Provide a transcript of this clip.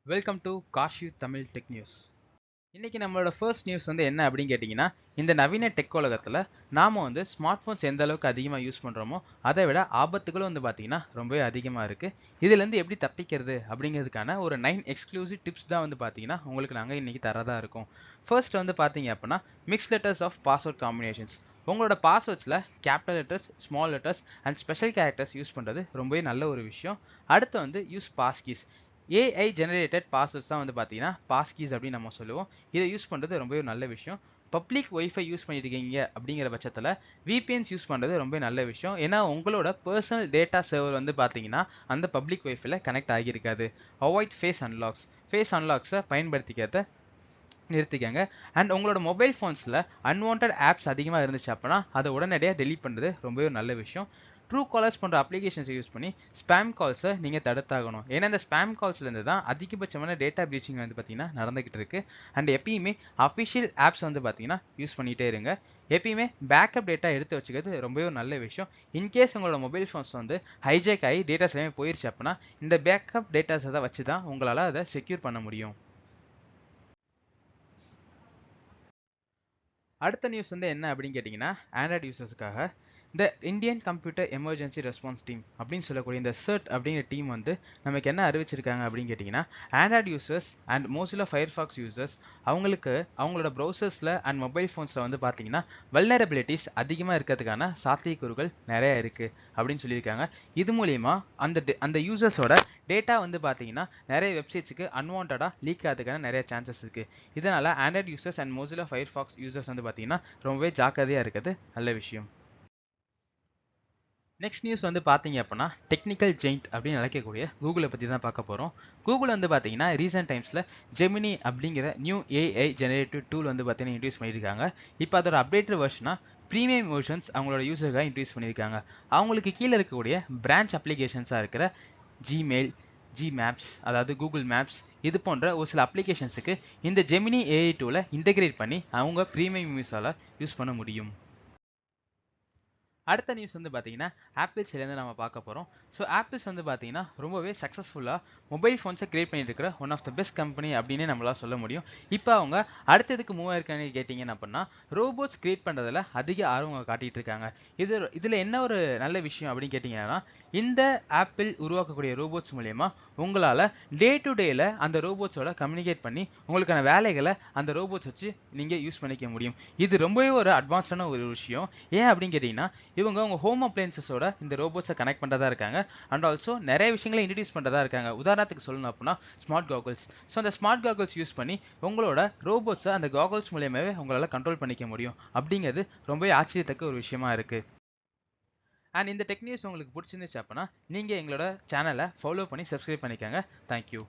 Welcome to cashew Tamil tech news. இன்னைக்கு நம்மளோட first news என்ன அப்படின்னு கேட்டிங்கன்னா, இந்த நவீன டெக் உலகத்தில் நாம் ஸ்மார்ட் ஃபோன்ஸ் எந்த அளவுக்கு அதிகமாக யூஸ் பண்ணுறோமோ அதை விட ஆபத்துகளும் பார்த்தீங்கன்னா ரொம்பவே அதிகமாக இருக்குது. இதுலேருந்து எப்படி தப்பிக்கிறது அப்படிங்கிறதுக்கான ஒரு 9 எக்ஸ்க்ளூசிவ் டிப்ஸ் தான் பார்த்தீங்கன்னா உங்களுக்கு நாங்கள் இன்னைக்கு தரதா இருக்கோம். ஃபர்ஸ்ட் பார்த்தீங்க அப்படின்னா mix letters of password combinations. உங்களோட பாஸ்வேர்ட்ஸில் capital letters, small letters and special characters use பண்ணுறது ரொம்பவே நல்ல ஒரு விஷயம். அடுத்து use passkeys. AI generated passwords தான் பார்த்தீங்கன்னா பாஸ்கீஸ் அப்படின்னு நம்ம சொல்லுவோம். இதை யூஸ் பண்ணுறது ரொம்பவே நல்ல விஷயம். பப்ளிக் ஒய்ஃபை யூஸ் பண்ணிட்டு இருக்கீங்க அப்படிங்கிற பட்சத்தில் விபிஎன்ஸ் யூஸ் பண்ணுறது ரொம்ப நல்ல விஷயம். ஏன்னா உங்களோட பர்சனல் டேட்டா சர்வர் பார்த்தீங்கன்னா அந்த பப்ளிக் ஒய்ஃபைல கனெக்ட் ஆகியிருக்காது. அவாய்ட் ஃபேஸ் அன்லாக்ஸை பயன்படுத்திக்கிறத நிறுத்திக்கங்க. அண்ட் உங்களோட மொபைல் ஃபோன்ஸில் அன்வான்ட் ஆப்ஸ் அதிகமாக இருந்துச்சு அப்படின்னா அதை உடனடியாக டெலீட் பண்ணுறது ரொம்பவே நல்ல விஷயம். ட்ரூ காலர்ஸ் போன்ற அப்ளிகேஷன்ஸை யூஸ் பண்ணி ஸ்பேம் கால்ஸை நீங்கள் தடுத்தாகணும். ஏன்னா இந்த ஸ்பேம் கால்ஸ்லேருந்து தான் அதிகபட்சமான டேட்டா ப்ரீச்சிங் பார்த்தீங்கன்னா நடந்துகிட்டு இருக்கு. அண்ட் எப்பயுமே அஃபிஷியல் ஆப்ஸ் பார்த்தீங்கன்னா யூஸ் பண்ணிகிட்டே இருங்க. எப்பயுமே பேக்கப் டேட்டா எடுத்து வச்சுக்கிறது ரொம்பவே நல்ல விஷயம். இன்கேஸ் உங்களோட மொபைல் ஃபோன்ஸ் ஹைஜேக் ஆகி டேட்டாஸ் எல்லாமே போயிருச்சு அப்படின்னா இந்த பேக்கப் டேட்டாஸை தான் வச்சு தான் உங்களால் அதை செக்யூர் பண்ண முடியும். அடுத்த நியூஸ் என்ன அப்படின்னு கேட்டிங்கன்னா, ஆண்ட்ராய்டு யூசர்ஸ்க்காக இந்த Indian computer emergency response team அப்படின்னு சொல்லக்கூடிய இந்த CERT அப்படிங்கிற டீம் நமக்கு என்ன அறிவிச்சிருக்காங்க அப்படின்னு கேட்டிங்கன்னா, Android users and மோசிலா Firefox users அவங்களுக்கு அவங்களோட ப்ரௌசர்ஸில் அண்ட் மொபைல் ஃபோன்ஸில் பார்த்தீங்கன்னா வல்னரபிலிட்டிஸ் அதிகமாக இருக்கிறதுக்கான சாத்தியக்கூறுகள் நிறைய இருக்குது அப்படின்னு சொல்லியிருக்காங்க. இது மூலிமா அந்த யூசர்ஸோட டேட்டா பார்த்தீங்கன்னா நிறைய வெப்சைட்ஸுக்கு அன்வான்டாக லீக் ஆகிறதுக்கான நிறைய சான்சஸ் இருக்குது. இதனால் Android users and மோசிலா Firefox users பார்த்தீங்கன்னா ரொம்பவே ஜாக்கிரதையாக இருக்கிறது நல்ல விஷயம். நெக்ஸ்ட் நியூஸ் பார்த்தீங்க அப்படின்னா டெக்னிக்கல் ஜெயிண்ட் அப்படின்னு அழைக்கக்கூடிய கூகுளை பற்றி தான் பார்க்க போகிறோம். கூகுள் பார்த்தீங்கன்னா ரீசெண்ட் டைம்ஸில் ஜெமினி அப்படிங்கிற நியூ ஏஐ ஜெனரேட்டிவ் டூல் பார்த்தீங்கன்னா இன்ட்ரடியூஸ் பண்ணியிருக்காங்க. இப்போ அதோட அப்டேட்டட் வெர்ஷனாக ப்ரீமியம் வெர்ஷன்ஸ் அவங்களோட யூசருக்காக இன்ட்ரடியூஸ் பண்ணியிருக்காங்க. அவங்களுக்கு கீழே இருக்கக்கூடிய பிரான்ச் அப்ளிகேஷன்ஸாக இருக்கிற ஜிமெயில், ஜிமேப்ஸ், அதாவது கூகுள் மேப்ஸ், இது போன்ற ஒரு சில அப்ளிகேஷன்ஸுக்கு இந்த ஜெமினி ஏஐ டூலை இன்டெகிரேட் பண்ணி அவங்க ப்ரீமியம் யூஸால் யூஸ் பண்ண முடியும். அடுத்த நியூஸ் பார்த்தீங்கன்னா ஆப்பிள்ஸ்லேருந்து நம்ம பார்க்க போகிறோம். ஸோ ஆப்பிள்ஸ் பார்த்தீங்கன்னா ரொம்பவே சக்ஸஸ்ஃபுல்லாக மொபைல் ஃபோன்ஸை கிரியேட் பண்ணிட்டு இருக்கிற one of the best company அப்படின்னே நம்மளால் சொல்ல முடியும். இப்போ அவங்க அடுத்ததுக்கு மூவ் ஆயிருக்காங்க கேட்டிங்கன்னு அப்படின்னா ரோபோட்ஸ் கிரியேட் பண்ணுறதுல அதிக ஆர்வம் காட்டிகிட்டு இருக்காங்க. இதில் என்ன ஒரு நல்ல விஷயம் அப்படின்னு கேட்டிங்கன்னா, இந்த ஆப்பிள் உருவாக்கக்கூடிய ரோபோட்ஸ் மூலயமா உங்களால் டே டு டேல அந்த ரோபோட்ஸோட கம்யூனிகேட் பண்ணி உங்களுக்கான வேலைகளை அந்த ரோபோட்ஸ் வச்சு நீங்கள் யூஸ் பண்ணிக்க முடியும். இது ரொம்பவே ஒரு அட்வான்ஸான ஒரு விஷயம். ஏன் அப்படின்னு கேட்டிங்கன்னா, இவங்க உங்க ஹோம் அப்ளையன்சஸோட இந்த ரோபோட்ஸை கனெக்ட் பண்ணுறதா இருக்காங்க. அண்ட் ஆல்சோ நிறைய விஷயங்களை இன்ட்ரடியூஸ் பண்ணுறதா இருக்காங்க. உதாரணத்துக்கு சொல்லணும் அப்படின்னா ஸ்மார்ட் காகல்ஸ். ஸோ அந்த ஸ்மார்ட் காகல்ஸ் யூஸ் பண்ணி உங்களோட ரோபோட்ஸை அந்த காகல்ஸ் மூலியமாகவே உங்களால் கண்ட்ரோல் பண்ணிக்க முடியும் அப்படிங்கிறது ரொம்பவே ஆச்சரியத்தக்க ஒரு விஷயமா இருக்கு. அண்ட் இந்த டெக் நியூஸ் உங்களுக்கு பிடிச்சிருந்துச்சு அப்படின்னா நீங்கள் எங்களோட சேனலை ஃபாலோ பண்ணி சப்ஸ்கிரைப் பண்ணிக்கோங்க. தேங்க்யூ.